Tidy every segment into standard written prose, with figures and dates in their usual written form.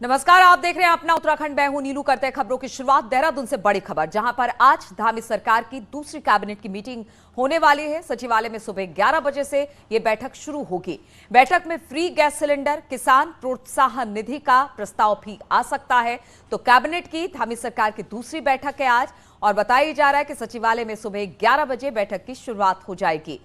नमस्कार, आप देख रहे हैं अपना उत्तराखंड। मैं हूं नीलू। करते हैं खबरों की शुरुआत देहरादून से। बड़ी खबर, जहां पर आज धामी सरकार की दूसरी कैबिनेट की मीटिंग होने वाली है। सचिवालय में सुबह 11 बजे से यह बैठक शुरू होगी। बैठक में फ्री गैस सिलेंडर, किसान प्रोत्साहन निधि का प्रस्ताव भी आ सकता है। तो कैबिनेट की धामी सरकार की दूसरी बैठक है आज, और बताया जा रहा है कि सचिवालय में सुबह 11 बजे बैठक की शुरुआत हो जाएगी।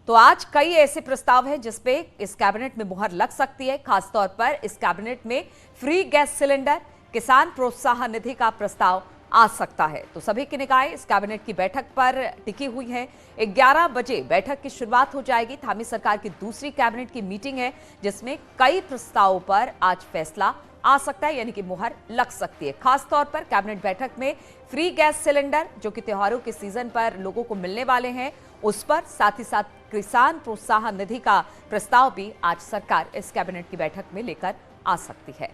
तो आज कई ऐसे प्रस्ताव हैं जिसपे इस कैबिनेट में मुहर लग सकती है। खासतौर पर इस कैबिनेट में फ्री गैस सिलेंडर, किसान प्रोत्साहन निधि का प्रस्ताव आ सकता है। तो सभी की निगाहें इस कैबिनेट की बैठक पर टिकी हुई है। 11 बजे बैठक की शुरुआत हो जाएगी। धामी सरकार की दूसरी कैबिनेट की मीटिंग है, जिसमें कई प्रस्तावों पर आज फैसला आ सकता है, यानी कि मुहर लग सकती है। खासतौर पर कैबिनेट बैठक में फ्री गैस सिलेंडर, जो कि त्योहारों के सीजन पर लोगों को मिलने वाले हैं, उस पर, साथ ही साथ किसान प्रोत्साहन निधि का प्रस्ताव भी आज सरकार इस कैबिनेट की बैठक में लेकर आ सकती है।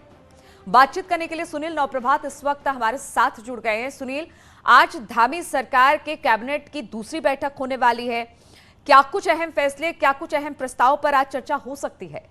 बातचीत करने के लिए सुनील नौप्रभात इस वक्त हमारे साथ जुड़ गए हैं। सुनील, आज धामी सरकार के कैबिनेट की दूसरी बैठक होने वाली है। क्या कुछ अहम फैसले, क्या कुछ अहम प्रस्ताव पर आज चर्चा हो सकती है?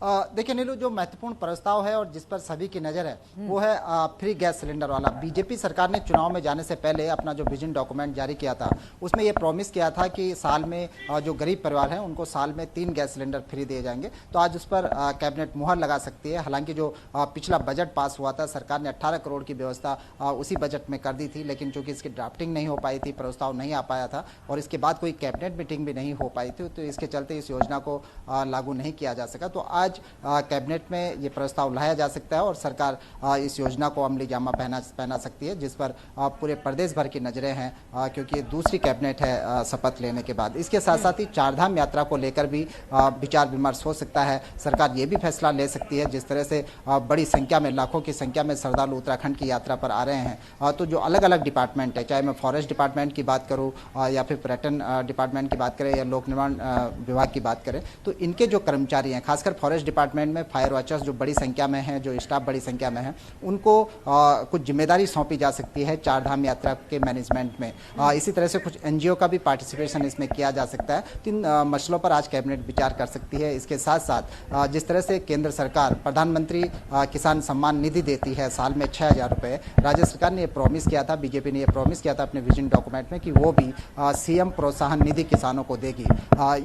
देखिए नीलू, जो महत्वपूर्ण प्रस्ताव है और जिस पर सभी की नज़र है वो है फ्री गैस सिलेंडर वाला। बीजेपी सरकार ने चुनाव में जाने से पहले अपना जो विजन डॉक्यूमेंट जारी किया था, उसमें ये प्रॉमिस किया था कि साल में जो गरीब परिवार हैं उनको साल में 3 गैस सिलेंडर फ्री दिए जाएंगे। तो आज उस पर कैबिनेट मुहर लगा सकती है। हालांकि जो पिछला बजट पास हुआ था, सरकार ने 18 करोड़ की व्यवस्था उसी बजट में कर दी थी, लेकिन चूंकि इसकी ड्राफ्टिंग नहीं हो पाई थी, प्रस्ताव नहीं आ पाया था और इसके बाद कोई कैबिनेट मीटिंग भी नहीं हो पाई थी, तो इसके चलते इस योजना को लागू नहीं किया जा सका। तो आज कैबिनेट में ये प्रस्ताव लाया जा सकता है और सरकार इस योजना को अमली जामा पहना सकती है, जिस पर पूरे प्रदेश भर की नजरें हैं, क्योंकि ये दूसरी कैबिनेट है शपथ लेने के बाद। इसके साथ साथ ही चारधाम यात्रा को लेकर भी विचार विमर्श हो सकता है। सरकार ये भी फैसला ले सकती है, जिस तरह से बड़ी संख्या में, लाखों की संख्या में श्रद्धालु उत्तराखंड की यात्रा पर आ रहे हैं, तो जो अलग अलग डिपार्टमेंट है, चाहे मैं फॉरेस्ट डिपार्टमेंट की बात करूँ या फिर पर्यटन डिपार्टमेंट की बात करें या लोक निर्माण विभाग की बात करें, तो इनके जो कर्मचारी हैं, खासकर फॉरेस्ट डिपार्टमेंट में फायर वॉचर्स जो बड़ी संख्या में हैं, जो स्टाफ बड़ी संख्या में है, उनको कुछ जिम्मेदारी सौंपी जा सकती है चारधाम यात्रा के मैनेजमेंट में। इसी तरह से कुछ एनजीओ का भी पार्टिसिपेशन इसमें किया जा सकता है। तो इन मसलों पर आज कैबिनेट विचार कर सकती है। इसके साथ साथ जिस तरह से केंद्र सरकार प्रधानमंत्री किसान सम्मान निधि देती है साल में 6,000 रुपये, राज्य सरकार ने यह प्रॉमिस किया था, बीजेपी ने यह प्रॉमिस किया था अपने विजन डॉक्यूमेंट में कि वो भी सीएम प्रोत्साहन निधि किसानों को देगी।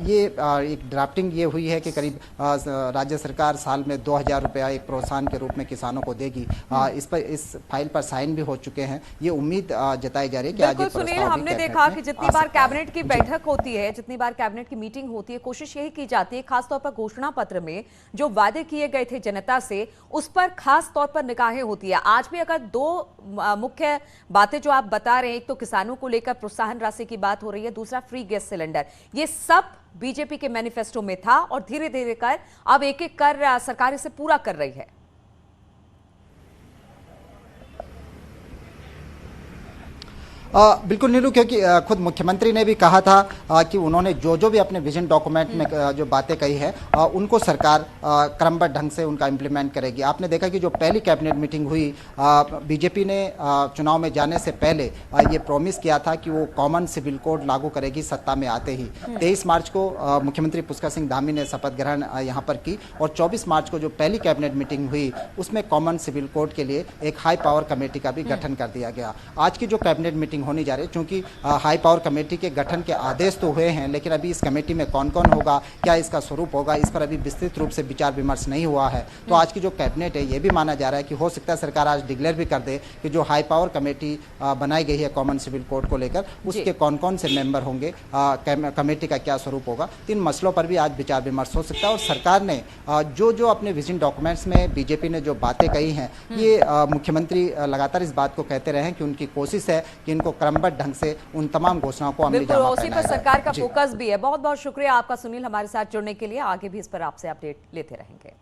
ये एक ड्राफ्टिंग ये हुई है कि करीब राज्य सरकार साल में 2,000 रुपया एक प्रोत्साहन के रूप में किसानों को देगी। इस फाइल पर साइन भी हो चुके हैं। ये उम्मीद जताई जा रही है कि आज ये सुनील, हमने देखा कि जितनी बार कैबिनेट की बैठक होती है, जितनी बार कैबिनेट की मीटिंग होती है, कोशिश यही की जाती है, खासतौर पर घोषणा पत्र में जो वादे किए गए थे जनता से, उस पर खास तौर पर निगाहें होती है। आज भी अगर दो मुख्य बातें जो आप बता रहे हैं, एक तो किसानों को लेकर प्रोत्साहन राशि की बात हो रही है, दूसरा फ्री गैस सिलेंडर, ये सब बीजेपी के मैनिफेस्टो में था और धीरे धीरे कर अब एक एक कर सरकार इसे पूरा कर रही है। बिल्कुल नीलू, क्योंकि खुद मुख्यमंत्री ने भी कहा था कि उन्होंने जो भी अपने विजन डॉक्यूमेंट में जो बातें कही है, उनको सरकार क्रमबद्ध ढंग से उनका इम्प्लीमेंट करेगी। आपने देखा कि जो पहली कैबिनेट मीटिंग हुई, बीजेपी ने चुनाव में जाने से पहले ये प्रॉमिस किया था कि वो कॉमन सिविल कोड लागू करेगी सत्ता में आते ही। 23 मार्च को मुख्यमंत्री पुष्कर सिंह धामी ने शपथ ग्रहण यहाँ पर की और 24 मार्च को जो पहली कैबिनेट मीटिंग हुई, उसमें कॉमन सिविल कोड के लिए एक हाई पावर कमेटी का भी गठन कर दिया गया। आज की जो कैबिनेट मीटिंग होनी जा रही है, क्योंकि हाई पावर कमेटी के गठन के आदेश तो हुए हैं, लेकिन अभी इस कमेटी में कौन कौन होगा, क्या इसका स्वरूप होगा, इस पर अभी विस्तृत रूप से विचार विमर्श नहीं हुआ है। तो आज की जो कैबिनेट है, ये भी माना जा रहा है कि हो सकता है सरकार आज डिक्लेयर भी कर दे कि जो हाई पावर कमेटी बनाई गई है कॉमन सिविल कोड को लेकर, उसके कौन कौन से मेंबर होंगे, कमेटी का क्या स्वरूप होगा। इन मसलों पर भी आज विचार विमर्श हो सकता है। और सरकार ने जो अपने विजन डॉक्यूमेंट्स में बीजेपी ने जो बातें कही हैं, ये मुख्यमंत्री लगातार इस बात को कहते रहे हैं कि उनकी कोशिश है कि इनको क्रमबद्ध ढंग से उन तमाम घोषणाओं को अमली जामा उसी पर सरकार का फोकस भी है। बहुत बहुत शुक्रिया आपका सुनील, हमारे साथ जुड़ने के लिए। आगे भी इस पर आपसे अपडेट लेते रहेंगे।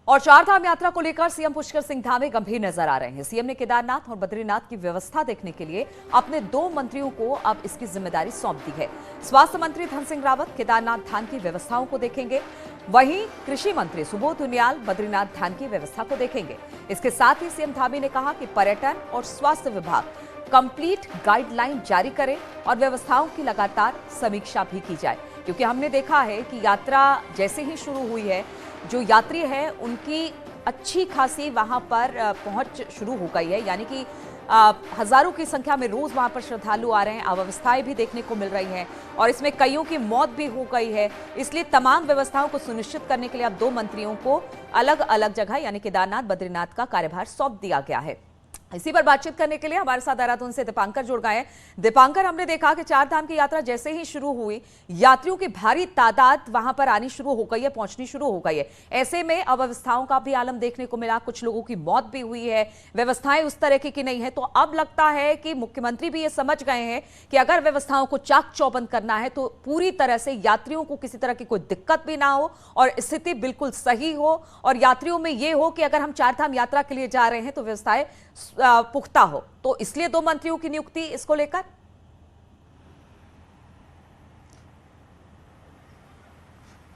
और चारधाम यात्रा को लेकर सीएम पुष्कर सिंह धामी गंभीर नजर आ रहे हैं। सीएम ने केदारनाथ और बद्रीनाथ की व्यवस्था देखने के लिए अपने 2 मंत्रियों को अब इसकी जिम्मेदारी सौंप दी है। स्वास्थ्य मंत्री धन सिंह रावत केदारनाथ धाम की व्यवस्थाओं को देखेंगे, वहीं कृषि मंत्री सुबोध उनियाल बद्रीनाथ धाम की व्यवस्था को देखेंगे। इसके साथ ही सीएम धामी ने कहा कि पर्यटन और स्वास्थ्य विभाग कंप्लीट गाइडलाइन जारी करें और व्यवस्थाओं की लगातार समीक्षा भी की जाए, क्योंकि हमने देखा है कि यात्रा जैसे ही शुरू हुई है, जो यात्री है उनकी अच्छी खासी वहां पर पहुंच शुरू हो गई है, यानी कि हजारों की संख्या में रोज वहां पर श्रद्धालु आ रहे हैं, अव्यवस्थाएं भी देखने को मिल रही हैं और इसमें कईयों की मौत भी हो गई है। इसलिए तमाम व्यवस्थाओं को सुनिश्चित करने के लिए अब 2 मंत्रियों को अलग अलग जगह यानी केदारनाथ, बद्रीनाथ का कार्यभार सौंप दिया गया है। इसी पर बातचीत करने के लिए हमारे साथ देहरादून से दीपांकर जुड़ गए हैं। दीपांकर, हमने देखा कि 4 धाम की यात्रा जैसे ही शुरू हुई, यात्रियों की भारी तादाद वहां पर आनी शुरू हो गई है, पहुंचनी शुरू हो गई है। ऐसे में अव्यवस्थाओं का भी आलम देखने को मिला, कुछ लोगों की मौत भी हुई है, व्यवस्थाएं उस तरह की नहीं है। तो अब लगता है कि मुख्यमंत्री भी ये समझ गए हैं कि अगर व्यवस्थाओं को चाक चौबंद करना है तो पूरी तरह से यात्रियों को किसी तरह की कोई दिक्कत भी ना हो और स्थिति बिल्कुल सही हो और यात्रियों में ये हो कि अगर हम 4 धाम यात्रा के लिए जा रहे हैं तो व्यवस्थाएं पुख्ता हो। तो इसलिए 2 मंत्रियों की नियुक्ति इसको लेकर।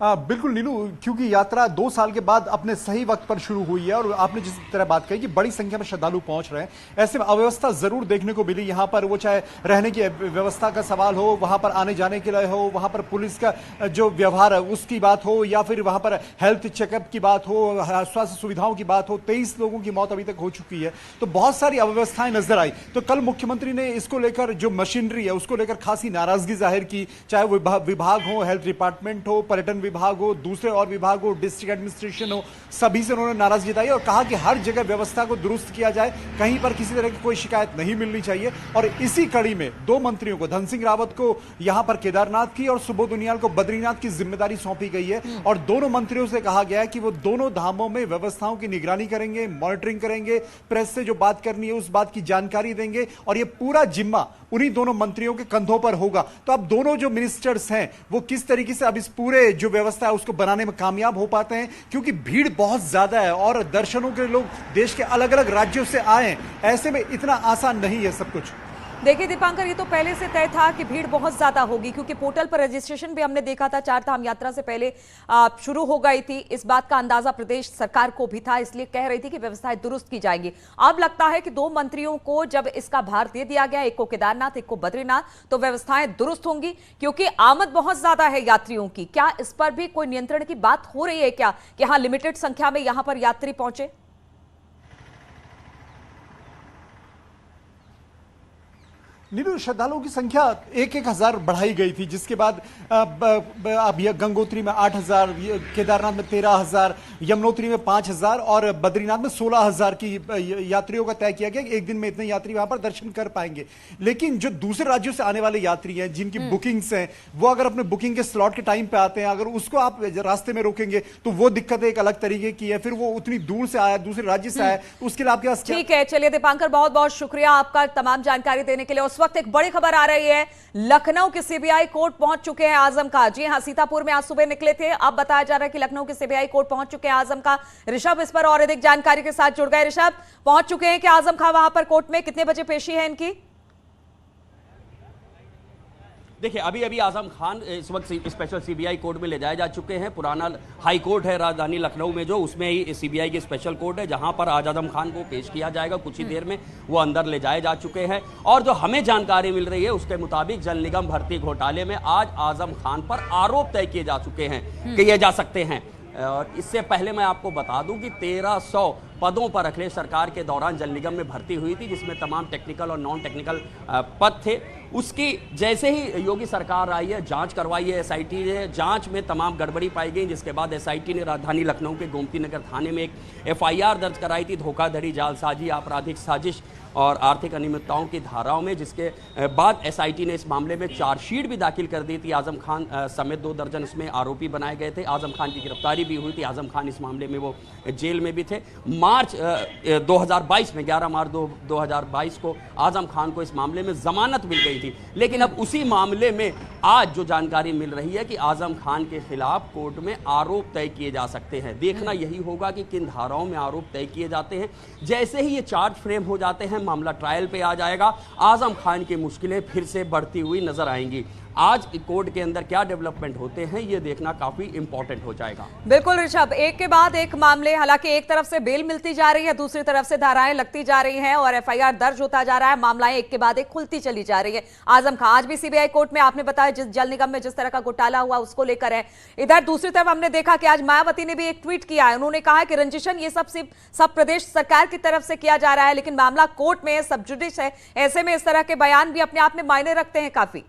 बिल्कुल नीलू, क्योंकि यात्रा 2 साल के बाद अपने सही वक्त पर शुरू हुई है और आपने जिस तरह बात कही कि बड़ी संख्या में श्रद्धालु पहुंच रहे हैं, ऐसे में अव्यवस्था जरूर देखने को मिली यहाँ पर। वो चाहे रहने की व्यवस्था का सवाल हो, वहां पर आने जाने के लिए हो, वहां पर पुलिस का जो व्यवहार है उसकी बात हो, या फिर वहां पर हेल्थ चेकअप की बात हो, स्वास्थ्य सुविधाओं की बात हो। 23 लोगों की मौत अभी तक हो चुकी है, तो बहुत सारी अव्यवस्थाएं नजर आई। तो कल मुख्यमंत्री ने इसको लेकर जो मशीनरी है उसको लेकर खासी नाराजगी जाहिर की, चाहे विभाग हो, हेल्थ डिपार्टमेंट हो, पर्यटन विभाग हो, दूसरे और विभाग हो, डिस्ट्रिक्ट एडमिनिस्ट्रेशन हो, सभी से उन्होंने नाराजगी जताई और कहा कि हर जगह व्यवस्था को दुरुस्त किया जाए, कहीं पर किसी तरह की कोई शिकायत नहीं मिलनी चाहिए। और इसी कड़ी में 2 मंत्रियों को, धन सिंह रावत को यहां पर केदारनाथ की और सुबोध उनियाल को बद्रीनाथ की जिम्मेदारी सौंपी गई है और दोनों मंत्रियों से कहा गया है कि वो दोनों धामों में व्यवस्थाओं की निगरानी करेंगे, मॉनिटरिंग करेंगे, प्रेस से जो बात करनी है उस बात की जानकारी देंगे और ये पूरा जिम्मा उन्हीं दोनों मंत्रियों के कंधों पर होगा। तो अब दोनों जो मिनिस्टर्स हैं वो किस तरीके से अब इस पूरे जो व्यवस्था है उसको बनाने में कामयाब हो पाते हैं, क्योंकि भीड़ बहुत ज्यादा है और दर्शनों के लोग देश के अलग अलग राज्यों से आए हैं, ऐसे में इतना आसान नहीं है सब कुछ। देखिए दीपांकर, ये तो पहले से तय था कि भीड़ बहुत ज्यादा होगी, क्योंकि पोर्टल पर रजिस्ट्रेशन भी हमने देखा था 4 धाम यात्रा से पहले शुरू हो गई थी। इस बात का अंदाजा प्रदेश सरकार को भी था, इसलिए कह रही थी कि व्यवस्थाएं दुरुस्त की जाएंगी। अब लगता है कि 2 मंत्रियों को जब इसका भार दे दिया गया, एक को केदारनाथ, एक को बद्रीनाथ, तो व्यवस्थाएं दुरुस्त होंगी, क्योंकि आमद बहुत ज्यादा है यात्रियों की। क्या इस पर भी कोई नियंत्रण की बात हो रही है क्या कि हाँ, लिमिटेड संख्या में यहां पर यात्री पहुंचे? नीलू, श्रद्धालुओं की संख्या 1,000 बढ़ाई गई थी, जिसके बाद अब यह गंगोत्री में 8,000, केदारनाथ में 13,000, यमुनोत्री में 5,000 और बद्रीनाथ में 16,000 की यात्रियों का तय किया गया कि एक दिन में इतने यात्री वहां पर दर्शन कर पाएंगे। लेकिन जो दूसरे राज्यों से आने वाले यात्री हैं, जिनकी बुकिंग्स हैं, वो अगर अपने बुकिंग के स्लॉट के टाइम पे आते हैं, अगर उसको आप रास्ते में रोकेंगे तो वो दिक्कत एक अलग तरीके की है। फिर वो उतनी दूर से आया, दूसरे राज्य से आया, उसके लिए आपके पास ठीक है। चलिए दीपांकर, बहुत बहुत शुक्रिया आपका तमाम जानकारी देने के लिए। उस वक्त एक बड़ी खबर आ रही है, लखनऊ के सीबीआई कोर्ट पहुंच चुके हैं आजम खान। जी हां, सीतापुर में आज सुबह निकले थे, अब बताया जा रहा है कि लखनऊ के सीबीआई कोर्ट पहुंच चुके हैं आजम खान। ऋषभ इस पर और अधिक जानकारी के साथ जुड़ गए। ऋषभ, पहुंच चुके हैं कि आजम खान वहां पर कोर्ट में? कितने बजे पेशी है इनकी? देखिए, अभी अभी आजम खान इस वक्त स्पेशल सीबीआई कोर्ट में ले जाए जा चुके हैं। पुराना हाई कोर्ट है राजधानी लखनऊ में, जो उसमें ही सीबीआई की स्पेशल कोर्ट है, जहां पर आज आजम खान को पेश किया जाएगा। कुछ ही देर में वो अंदर ले जाए जा चुके हैं और जो हमें जानकारी मिल रही है उसके मुताबिक जल निगम भर्ती घोटाले में आज आजम खान पर आरोप तय किए जा चुके हैं, किए जा सकते हैं। और इससे पहले मैं आपको बता दूं कि 1300 पदों पर अखिलेश सरकार के दौरान जल निगम में भर्ती हुई थी, जिसमें तमाम टेक्निकल और नॉन टेक्निकल पद थे। उसकी जैसे ही योगी सरकार आई है, जांच करवाई है एसआईटी ने, जांच में तमाम गड़बड़ी पाई गई, जिसके बाद एसआईटी ने राजधानी लखनऊ के गोमती नगर थाने में एक एफआईआर दर्ज कराई थी धोखाधड़ी, जालसाजी, आपराधिक साजिश और आर्थिक अनियमितताओं की धाराओं में, जिसके बाद एसआईटी ने इस मामले में चार्जशीट भी दाखिल कर दी थी। आजम खान समेत 2 दर्जन इसमें आरोपी बनाए गए थे। आजम खान की गिरफ्तारी भी हुई थी। आजम खान इस मामले में वो जेल में भी थे। मार्च 2022 में 11 मार्च 2022 को आजम खान को इस मामले में जमानत मिल गई थी। लेकिन अब उसी मामले में आज जो जानकारी मिल रही है कि आजम खान के खिलाफ कोर्ट में आरोप तय किए जा सकते हैं। देखना यही होगा कि किन धाराओं में आरोप तय किए जाते हैं। जैसे ही ये चार्ज फ्रेम हो जाते हैं, मामला ट्रायल पे आ जाएगा, आजम खान की मुश्किलें फिर से बढ़ती हुई नजर आएंगी। आज कोर्ट के अंदर क्या डेवलपमेंट होते हैं ये देखना काफी इंपॉर्टेंट हो जाएगा। बिल्कुल ऋषभ, एक के बाद एक मामले, हालांकि एक तरफ से बेल मिलती जा रही है, दूसरी तरफ से धाराएं लगती जा रही हैं और एफआईआर दर्ज होता जा रहा है, मामलाएं एक के बाद एक खुलती चली जा रही है। आजम खान आज भी सीबीआई कोर्ट में, आपने बताया जिस जल निगम में जिस तरह का घोटाला हुआ उसको लेकर है। इधर दूसरी तरफ हमने देखा कि आज मायावती ने भी एक ट्वीट किया है, उन्होंने कहा कि रंजिशन ये सब प्रदेश सरकार की तरफ से किया जा रहा है, लेकिन मामला कोर्ट में है, सब जुडिस है, ऐसे में इस तरह के बयान भी अपने आप में मायने रखते हैं काफी।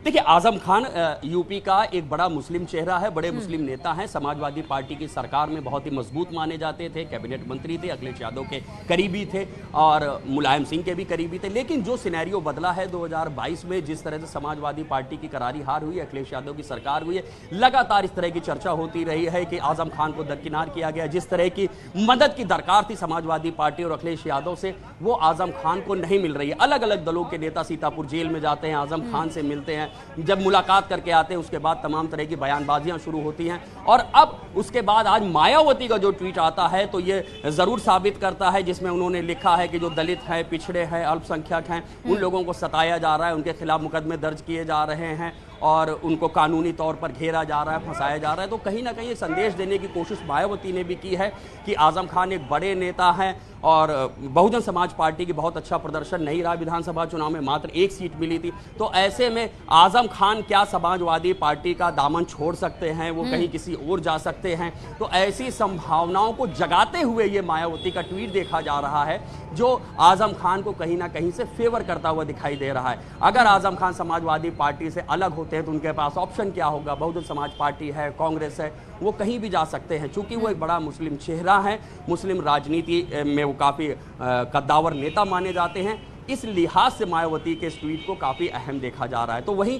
देखिए, आजम खान यूपी का एक बड़ा मुस्लिम चेहरा है, बड़े मुस्लिम नेता हैं, समाजवादी पार्टी की सरकार में बहुत ही मजबूत माने जाते थे, कैबिनेट मंत्री थे, अखिलेश यादव के करीबी थे और मुलायम सिंह के भी करीबी थे। लेकिन जो सिनेरियो बदला है 2022 में, जिस तरह से समाजवादी पार्टी की करारी हार हुई, अखिलेश यादव की सरकार हुई है, लगातार इस तरह की चर्चा होती रही है कि आजम खान को दरकिनार किया गया। जिस तरह की मदद की दरकार थी समाजवादी पार्टी और अखिलेश यादव से, वो आजम खान को नहीं मिल रही है। अलग अलग दलों के नेता सीतापुर जेल में जाते हैं, आजम खान से मिलते हैं, जब मुलाकात करके आते हैं उसके बाद तमाम तरह की बयानबाजियां शुरू होती हैं। और अब उसके बाद आज मायावती का जो ट्वीट आता है तो ये जरूर साबित करता है, जिसमें उन्होंने लिखा है कि जो दलित हैं, पिछड़े हैं, अल्पसंख्यक हैं, उन लोगों को सताया जा रहा है, उनके खिलाफ मुकदमे दर्ज किए जा रहे हैं और उनको कानूनी तौर पर घेरा जा रहा है, फंसाया जा रहा है। तो कहीं ना कहीं ये संदेश देने की कोशिश मायावती ने भी की है कि आजम खान एक बड़े नेता हैं और बहुजन समाज पार्टी की बहुत अच्छा प्रदर्शन नहीं रहा विधानसभा चुनाव में, मात्र 1 सीट मिली थी। तो ऐसे में आजम खान क्या समाजवादी पार्टी का दामन छोड़ सकते हैं, वो कहीं किसी और जा सकते हैं। तो ऐसी संभावनाओं को जगाते हुए ये मायावती का ट्वीट देखा जा रहा है, जो आजम खान को कहीं ना कहीं से फेवर करता हुआ दिखाई दे रहा है। अगर आजम खान समाजवादी पार्टी से अलग होते हैं तो उनके पास ऑप्शन क्या होगा? बहुजन समाज पार्टी है, कांग्रेस है, वो कहीं भी जा सकते हैं। चूंकि वो एक बड़ा मुस्लिम चेहरा है, मुस्लिम राजनीति में वो काफ़ी कद्दावर नेता माने जाते हैं, इस लिहाज से मायावती के इस ट्वीट को काफ़ी अहम देखा जा रहा है। तो वहीं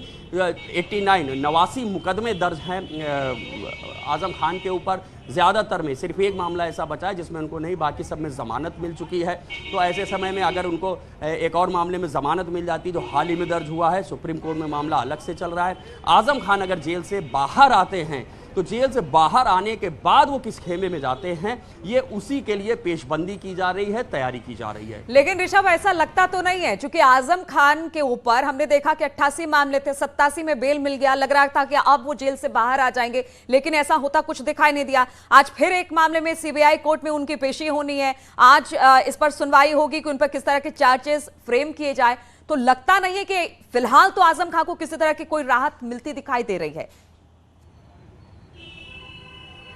89 मुकदमे दर्ज हैं आजम खान के ऊपर, ज़्यादातर में सिर्फ एक मामला ऐसा बचा है जिसमें उनको नहीं, बाकी सब में ज़मानत मिल चुकी है। तो ऐसे समय में अगर उनको एक और मामले में ज़मानत मिल जाती जो हाल ही में दर्ज हुआ है, सुप्रीम कोर्ट में मामला अलग से चल रहा है, आजम खान अगर जेल से बाहर आते हैं तो जेल से बाहर आने के बाद वो किस खेमे में जाते हैं, ये उसी के लिए पेशबंदी की जा रही है, तैयारी की जा रही है। लेकिन ऋषभ, ऐसा लगता तो नहीं है, क्योंकि आजम खान के ऊपर हमने देखा कि 88 मामले थे, 87 में बेल मिल गया, लग रहा था कि अब वो जेल से बाहर आ जाएंगे, लेकिन ऐसा होता कुछ दिखाई नहीं दिया। आज फिर एक मामले में सीबीआई कोर्ट में उनकी पेशी होनी है, आज इस पर सुनवाई होगी कि उन पर किस तरह के चार्जेस फ्रेम किए जाए। तो लगता नहीं है कि फिलहाल तो आजम खान को किसी तरह की कोई राहत मिलती दिखाई दे रही है।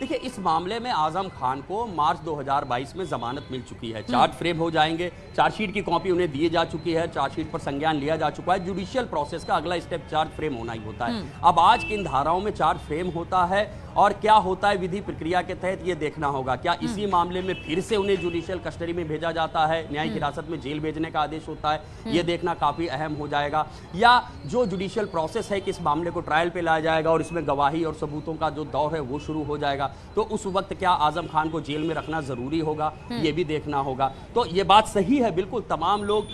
देखिए, इस मामले में आजम खान को मार्च 2022 में जमानत मिल चुकी है, चार्ज फ्रेम हो जाएंगे, चार्जशीट की कॉपी उन्हें दी जा चुकी है, चार्जशीट पर संज्ञान लिया जा चुका है। जुडिशियल प्रोसेस का अगला स्टेप चार्ज फ्रेम होना ही होता है। अब आज किन धाराओं में चार्ज फ्रेम होता है और क्या होता है विधि प्रक्रिया के तहत, ये देखना होगा। क्या इसी मामले में फिर से उन्हें जुडिशियल कस्टडी में भेजा जाता है, न्यायिक हिरासत में जेल भेजने का आदेश होता है, ये देखना काफी अहम हो जाएगा। या जो जुडिशियल प्रोसेस है कि इस मामले को ट्रायल पे लाया जाएगा और इसमें गवाही और सबूतों का जो दौर है वो शुरू हो जाएगा, तो उस वक्त क्या आजम खान को जेल में रखना जरूरी होगा, ये भी देखना होगा। तो ये बात सही है, बिल्कुल तमाम लोग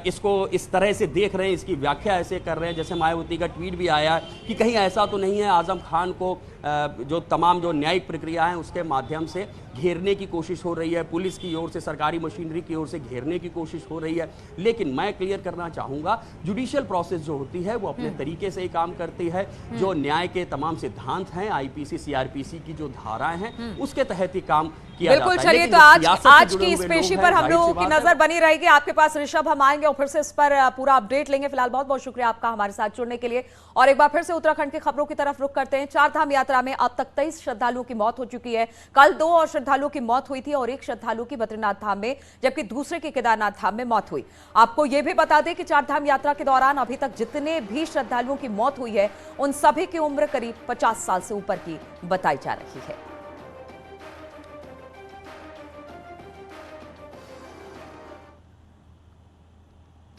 इसको इस तरह से देख रहे हैं, इसकी व्याख्या ऐसे कर रहे हैं। जैसे मायावती का ट्वीट भी आया कि कहीं ऐसा तो नहीं है आजम खान को जो तमाम जो न्यायिक प्रक्रिया है उसके माध्यम से घेरने की कोशिश हो रही है, पुलिस की ओर से, सरकारी मशीनरी की ओर से घेरने की कोशिश हो रही है। लेकिन मैं क्लियर करना चाहूंगा, जुडिशियल प्रोसेस जो होती है वो अपने तरीके से ही काम करती है। जो न्याय के तमाम सिद्धांत हैं, आईपीसी सीआरपीसी की जो धाराएं हैं, उसके तहत ही काम किया जाता है। बिल्कुल, चलिए, तो आज की इस पेशी पर हम लोगों की नजर बनी रहेगी। आपके पास ऋषभ हम आएंगे और फिर से इस पर पूरा अपडेट लेंगे। फिलहाल बहुत बहुत शुक्रिया आपका हमारे साथ जुड़ने के लिए। और एक बार फिर से उत्तराखंड की खबरों की तरफ रुख करते हैं। चारधाम यात्रा में अब तक 23 श्रद्धालुओं की मौत हो चुकी है। कल 2 और श्रद्धालुओं की मौत हुई थी और एक श्रद्धालु की बद्रीनाथ धाम में, जबकि दूसरे की केदारनाथ धाम में मौत हुई। आपको यह भी बता दें कि चारधाम यात्रा के दौरान अभी तक जितने भी श्रद्धालुओं की मौत हुई है उन सभी की उम्र करीब 50 साल से ऊपर की बताई जा रही है।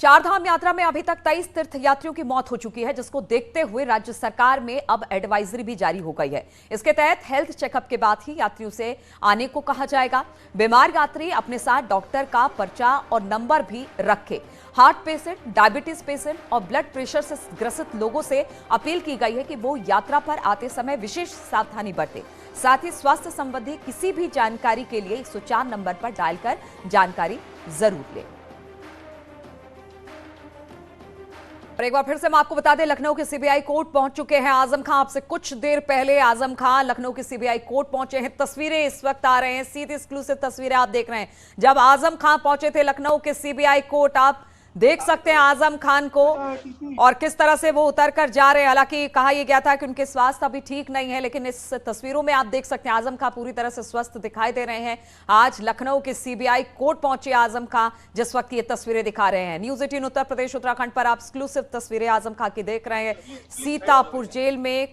चारधाम यात्रा में अभी तक 23 तीर्थयात्रियों की मौत हो चुकी है, जिसको देखते हुए राज्य सरकार में अब एडवाइजरी भी जारी हो गई है। इसके तहत हेल्थ चेकअप के बाद ही यात्रियों से आने को कहा जाएगा। बीमार यात्री अपने साथ डॉक्टर का पर्चा और नंबर भी रखे। हार्ट पेशेंट, डायबिटीज पेशेंट और ब्लड प्रेशर से ग्रसित लोगों से अपील की गई है कि वो यात्रा पर आते समय विशेष सावधानी बरतें। साथ ही स्वास्थ्य संबंधी किसी भी जानकारी के लिए 104 नंबर पर डायल कर जानकारी जरूर लें। एक बार फिर से हम आपको बता दें, लखनऊ के सीबीआई कोर्ट पहुंच चुके हैं आजम खान। आपसे कुछ देर पहले आजम खान लखनऊ के सीबीआई कोर्ट पहुंचे हैं। तस्वीरें इस वक्त आ रहे हैं, सीधी एक्सक्लूसिव तस्वीरें आप देख रहे हैं। जब आजम खान पहुंचे थे लखनऊ के सीबीआई कोर्ट, आप देख सकते हैं आजम खान को और किस तरह से वो उतर कर जा रहे हैं। हालांकि कहा यह गया था कि उनके स्वास्थ्य अभी ठीक नहीं है, लेकिन इस तस्वीरों में आप देख सकते हैं आजम खान पूरी तरह से स्वस्थ दिखाई दे रहे हैं। आज लखनऊ के सीबीआई कोर्ट पहुंचे आजम खान, जिस वक्त ये तस्वीरें दिखा रहे हैं। न्यूज 18 उत्तर प्रदेश उत्तराखंड पर आप एक्सक्लूसिव तस्वीरें आजम खान की देख रहे हैं। सीतापुर जेल में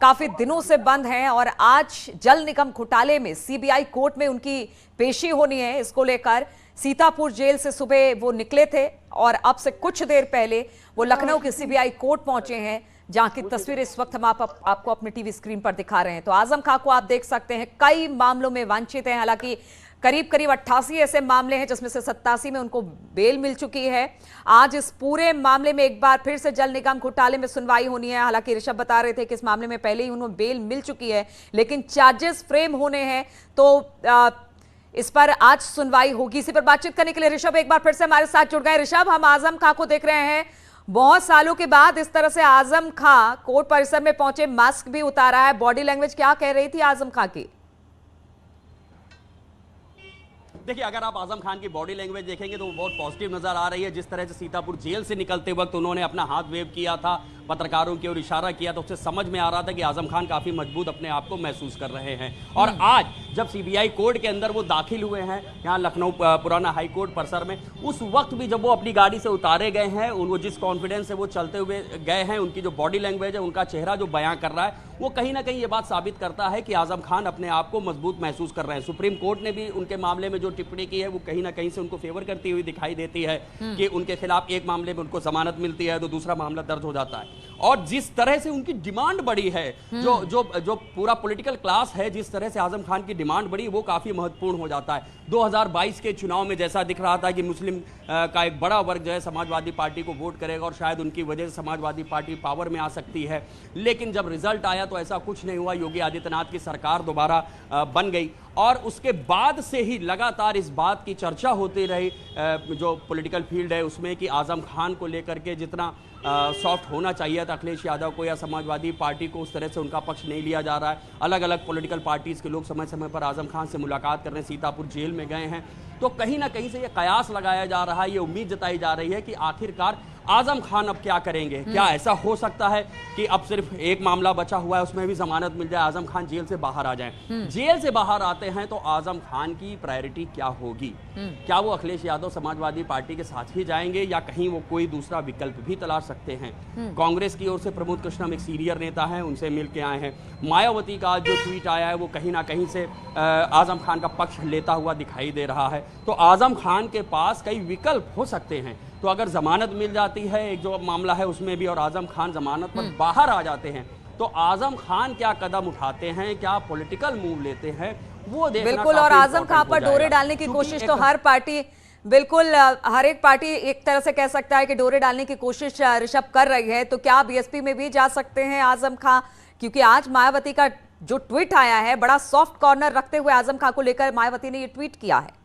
काफी दिनों से बंद हैं और आज जल निगम घोटाले में सीबीआई कोर्ट में उनकी पेशी होनी है। इसको लेकर सीतापुर जेल से सुबह वो निकले थे और अब से कुछ देर पहले वो लखनऊ के सीबीआई कोर्ट पहुंचे हैं, जहां की तस्वीरें इस वक्त हम आपको अपने टीवी स्क्रीन पर दिखा रहे हैं। तो आजम खान को आप देख सकते हैं कई मामलों में वांछित हैं। हालांकि करीब 88 ऐसे मामले हैं जिसमें से 87 में उनको बेल मिल चुकी है। आज इस पूरे मामले में एक बार फिर से जल निगम घोटाले में सुनवाई होनी है। हालांकि ऋषभ बता रहे थे कि इस मामले में पहले ही उन्हें बेल मिल चुकी है, लेकिन चार्जेस फ्रेम होने हैं, तो इस पर आज सुनवाई होगी। इसी पर बातचीत करने के लिए ऋषभ एक बार फिर से हमारे साथ जुड़ गए। ऋषभ, हम आजम खान को देख रहे हैं, बहुत सालों के बाद इस तरह से आजम खान कोर्ट परिसर में पहुंचे, मास्क भी उतारा है। बॉडी लैंग्वेज क्या कह रही थी आजम खान की? देखिए, अगर आप आजम खान की बॉडी लैंग्वेज देखेंगे तो वो बहुत पॉजिटिव नजर आ रही है। जिस तरह से सीतापुर जेल से निकलते वक्त उन्होंने अपना हाथ वेव किया था, पत्रकारों की ओर इशारा किया, तो उससे समझ में आ रहा था कि आजम खान काफी मजबूत अपने आप को महसूस कर रहे हैं। और आज जब सीबीआई कोर्ट के अंदर वो दाखिल हुए हैं यहाँ लखनऊ पुराना हाई कोर्ट परिसर में, उस वक्त भी जब वो अपनी गाड़ी से उतारे गए हैं, वो जिस कॉन्फिडेंस से वो चलते हुए गए हैं, उनकी जो बॉडी लैंग्वेज है, उनका चेहरा जो बयां कर रहा है, वो कहीं ना कहीं ये बात साबित करता है कि आजम खान अपने आप को मजबूत महसूस कर रहे हैं। सुप्रीम कोर्ट ने भी उनके मामले में जो टिप्पणी की है वो कहीं ना कहीं से उनको फेवर करती हुई दिखाई देती है कि उनके खिलाफ एक मामले में उनको जमानत मिलती है तो दूसरा मामला दर्ज हो जाता है। और जिस तरह से उनकी डिमांड बढ़ी है, जो पूरा पॉलिटिकल क्लास है, जिस तरह से आजम खान की डिमांड बढ़ी, वो काफी महत्वपूर्ण हो जाता है। 2022 के चुनाव में जैसा दिख रहा था कि मुस्लिम का एक बड़ा वर्ग जो है समाजवादी पार्टी को वोट करेगा और शायद उनकी वजह से समाजवादी पार्टी पावर में आ सकती है, लेकिन जब रिजल्ट आया तो ऐसा कुछ नहीं हुआ। योगी आदित्यनाथ की सरकार दोबारा बन गई और उसके बाद से ही लगातार इस बात की चर्चा होती रही जो पॉलिटिकल फील्ड है उसमें कि आजम खान को लेकर के जितना सॉफ्ट होना चाहिए था अखिलेश यादव को या समाजवादी पार्टी को, उस तरह से उनका पक्ष नहीं लिया जा रहा है। अलग अलग पॉलिटिकल पार्टीज के लोग समय समय पर आजम खान से मुलाकात करने सीतापुर जेल में गए हैं। तो कहीं ना कहीं से ये कयास लगाया जा रहा है, ये उम्मीद जताई जा रही है कि आखिरकार आजम खान अब क्या करेंगे। क्या ऐसा हो सकता है कि अब सिर्फ एक मामला बचा हुआ है, उसमें भी जमानत मिल जाए, आजम खान जेल से बाहर आ जाएं? जेल से बाहर आते हैं तो आजम खान की प्रायोरिटी क्या होगी? क्या वो अखिलेश यादव समाजवादी पार्टी के साथ ही जाएंगे या कहीं वो कोई दूसरा विकल्प भी तलाश सकते हैं? कांग्रेस की ओर से प्रमोद कृष्णम एक सीनियर नेता हैं, उनसे मिल के आए हैं। मायावती का जो ट्वीट आया है वो कहीं ना कहीं से आजम खान का पक्ष लेता हुआ दिखाई दे रहा है। तो आजम खान के पास कई विकल्प हो सकते हैं। तो अगर जमानत मिल जाती है, एक जो मामला है उसमें भी, और आजम खान जमानत पर बाहर आ जाते हैं, तो आजम खान क्या कदम उठाते हैं, क्या पॉलिटिकल मूव लेते हैं, वो देखना बिल्कुल। और आजम खान पर डोरे डालने की कोशिश तो हर पार्टी, बिल्कुल हर एक पार्टी एक तरह से कह सकता है कि डोरे डालने की कोशिश ऋषभ कर रही है। तो क्या बीएसपी में भी जा सकते हैं आजम खान? क्योंकि आज मायावती का जो ट्वीट आया है, बड़ा सॉफ्ट कॉर्नर रखते हुए आजम खान को लेकर मायावती ने ये ट्वीट किया है।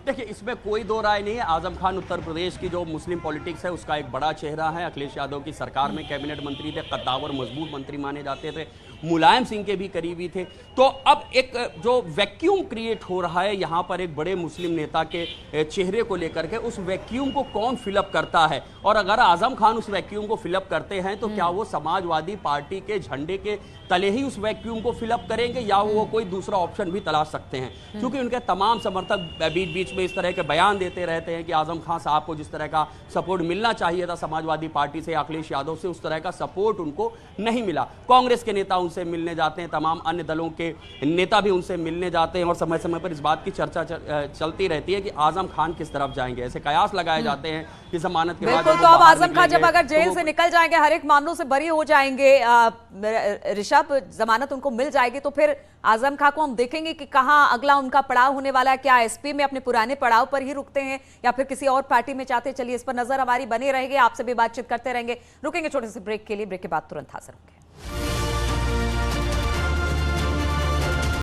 देखिए, इसमें कोई दो राय नहीं है। आजम खान उत्तर प्रदेश की जो मुस्लिम पॉलिटिक्स है उसका एक बड़ा चेहरा है। अखिलेश यादव की सरकार में कैबिनेट मंत्री थे, कद्दावर मजबूत मंत्री माने जाते थे, मुलायम सिंह के भी करीबी थे। तो अब एक जो वैक्यूम क्रिएट हो रहा है यहाँ पर एक बड़े मुस्लिम नेता के चेहरे को लेकर के, उस वैक्यूम को कौन फिलअप करता है? और अगर आजम खान उस वैक्यूम को फिलअप करते हैं तो क्या वो समाजवादी पार्टी के झंडे के तले ही उस वैक्यूम को फिलअप करेंगे या वो कोई दूसरा ऑप्शन भी तलाश सकते हैं? क्योंकि उनके तमाम समर्थक बीच बीच में इस तरह के बयान देते रहते हैं कि आजम खान साहब को जिस तरह का सपोर्ट मिलना चाहिए था समाजवादी पार्टी से, अखिलेश यादव से, उस तरह का सपोर्ट उनको नहीं मिला। कांग्रेस के नेता उनसे मिलने जाते हैं, तमाम अन्य दलों के नेता भी उनसे मिलने जाते हैं और समय समय पर इस बात की चर्चा चलती रहती है कि आजम खान किस तरफ जाएंगे। ऐसे कयास लगाए जाते हैं कि जमानत के बाद तो अब आजम खान जब अगर जेल से निकल जाएंगे, हर एक मामलों से बरी हो जाएंगे, ऋषभ, जमानत उनको मिल जाएगी, तो फिर आजम खान को हम देखेंगे कि कहां अगला उनका पड़ाव होने वाला है। क्या एसपी में अपने पुराने पड़ाव पर ही रुकते हैं या फिर किसी और पार्टी में चाहते? चलिए, इस पर नजर हमारी बनी रहेगी, आपसे भी बातचीत करते रहेंगे। रुकेंगे छोटे से ब्रेक के लिए, ब्रेक के बाद तुरंत हाजिर होंगे।